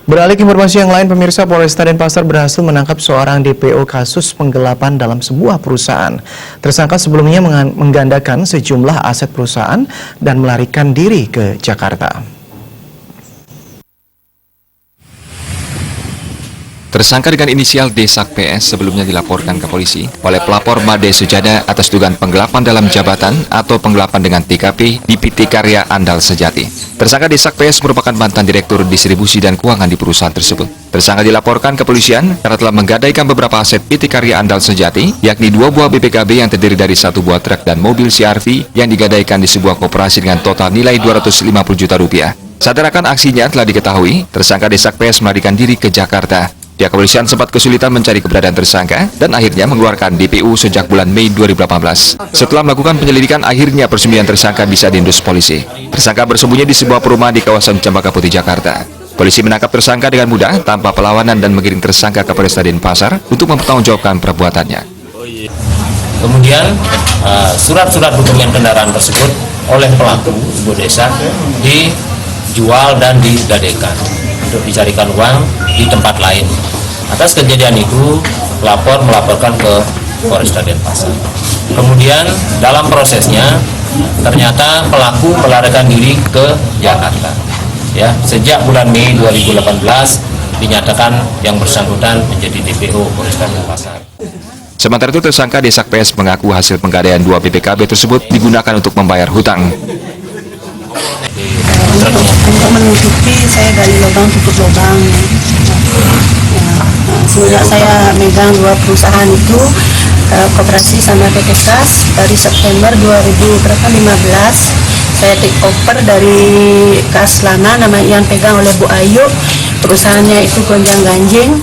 Beralih ke informasi yang lain, pemirsa, Polresta Denpasar berhasil menangkap seorang DPO kasus penggelapan dalam sebuah perusahaan. Tersangka sebelumnya menggandakan sejumlah aset perusahaan dan melarikan diri ke Jakarta. Tersangka dengan inisial Desak PS sebelumnya dilaporkan ke polisi oleh pelapor Made Sujana atas dugaan penggelapan dalam jabatan atau penggelapan dengan TKP di PT Karya Andal Sejati. Tersangka Desak PS merupakan mantan direktur distribusi dan keuangan di perusahaan tersebut. Tersangka dilaporkan ke kepolisian karena telah menggadaikan beberapa aset PT Karya Andal Sejati, yakni 2 buah BPKB yang terdiri dari 1 buah truk dan mobil CR-V yang digadaikan di sebuah koperasi dengan total nilai 250 juta rupiah. Sadar akan aksinya telah diketahui, tersangka Desak PS melarikan diri ke Jakarta. Pihak kepolisian sempat kesulitan mencari keberadaan tersangka dan akhirnya mengeluarkan DPU sejak bulan Mei 2018. Setelah melakukan penyelidikan, akhirnya persembunyian tersangka bisa diendus polisi. Tersangka bersembunyi di sebuah perumahan di kawasan Cempaka Putih, Jakarta. Polisi menangkap tersangka dengan mudah tanpa perlawanan dan mengirim tersangka ke Polresta Denpasar untuk mempertanggungjawabkan perbuatannya. Kemudian surat-surat dokumen kendaraan tersebut oleh pelaku ibu desa dijual dan digadaikan untuk dicarikan uang di tempat lain. Atas kejadian itu, pelapor melaporkan ke Polresta Denpasar. Kemudian dalam prosesnya ternyata pelaku melarikan diri ke Jakarta. Ya, sejak bulan Mei 2018 dinyatakan yang bersangkutan menjadi DPO Polresta Denpasar. Sementara itu, tersangka Desak PS mengaku hasil penggadaian 2 BPKB tersebut digunakan untuk membayar hutang. Untuk menutupi, saya gali lubang tutup lubang. Semenjak saya megang 2 perusahaan itu, koperasi sama PT Kas, dari September 2015 saya take over dari Kas lama, yang pegang oleh Bu Ayu. Perusahaannya itu gonjang-ganjing.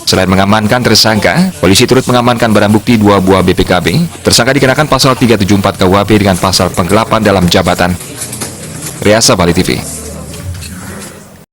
Selain mengamankan tersangka, polisi turut mengamankan barang bukti 2 buah BPKB. Tersangka dikenakan pasal 374 KUHP dengan pasal penggelapan dalam jabatan. Riasa Bali TV.